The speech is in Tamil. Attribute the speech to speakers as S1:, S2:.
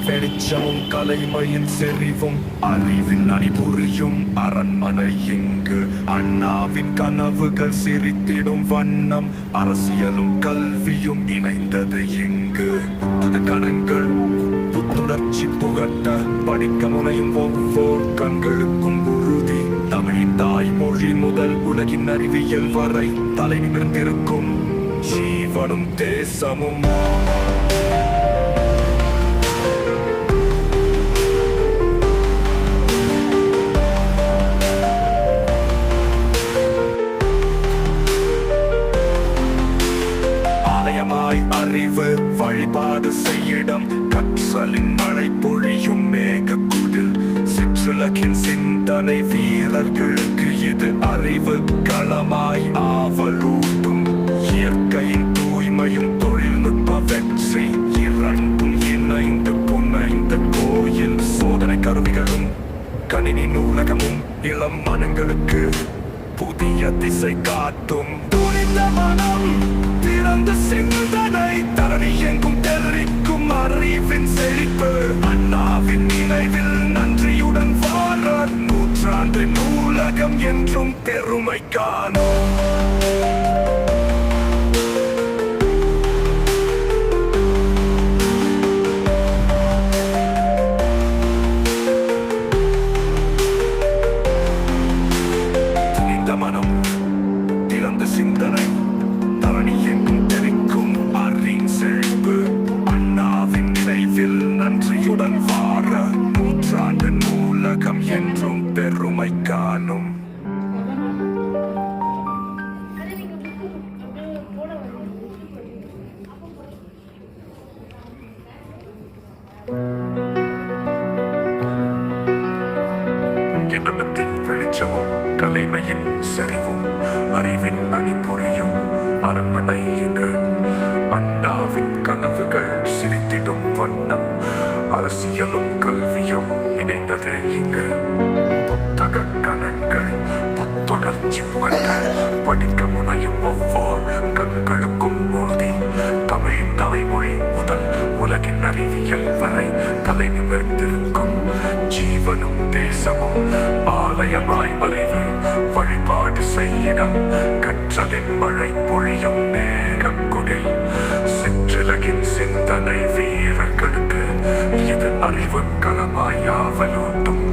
S1: வெளிச்சமும் கலைமையின் செறிவும் அறிவின் அணிபுரியும் அரண்மனை இங்கு அண்ணாவின் கனவுகள் சிரித்திடும் வண்ணம் அரசியலும் கல்வியும் இணைந்தது இங்கு கணங்கள் புத்துணர்ச்சி புகட்ட படிக்க முனையும் ஒவ்வொரு கண்களுக்கும் உறுதி தமிழின் தாய்மொழி முதல் உலகின் அறிவியல் வரை தலை நிமிர்ந்திருக்கும் ஜீவனும் தேசமும் அறிவு வழிபாடு செய்யிடம் கற்றலின் மழை பொழியும் மேகக்குடில் சிற்றுலகின் சிந்தனை வீரர்களுக்கு இது அறிவு களமாய் ஆவலூட்டும் இயற்கையின் தூய்மையும் தொழில்நுட்ப வெற்றி இரண்டும் இணைந்து புனைந்த கோயில் சோதனை கருவிகளும் கணினி நூலகமும் இளம் மனங்களுக்கு புதிய திசை காட்டும் துணிந்த மனம் திறந்த சிந்தனை தரணி எங்கும் தெரிக்கும் அறிவின் செழிப்பு அண்ணாவின் நினைவில் நன்றியுடன் வாழ நூற்றாண்டு நூலகம் என்றும் பெருமை காணும் மனம் திறந்த சிந்தனை தரணி எங்கும் தெரிக்கும் அறிவின் செழிப்பு அண்ணாவின் நினைவில் நன்றியுடன் வாழ நூற்றாண்டு நூலகம் என்றும் பெருமை காணும் வெளிச்சமும் கலைமையின் செறிவும் அறிவின் அணிபுரியும் அரண்மனை இங்கு அண்ணாவின் கனவுகள் சிரித்திடும் வண்ணம் அரசியலும் கல்வியும் இணைந்தது இங்கு புத்தக கணங்கள் புத்துணர்ச்சி புகட்ட படிக்க முனையும் ஒவ்வொரு கண்களுக்கும் உறுதி தமிழின் தலைமொழி முதல் உலகின் அறிவியல் வரை தலை நிமிர்ந்திருக்கும் ஜீவனும் தேசமும் ஆலயமாய் அறிவு வழிபாடு செய்யிடம் கற்றலின் மழை பொழியும் மேகக்குடில் சிற்றுலகின் சிந்தனை வீரர்களுக்கு இது அறிவு களமாய் ஆவலூட்டும்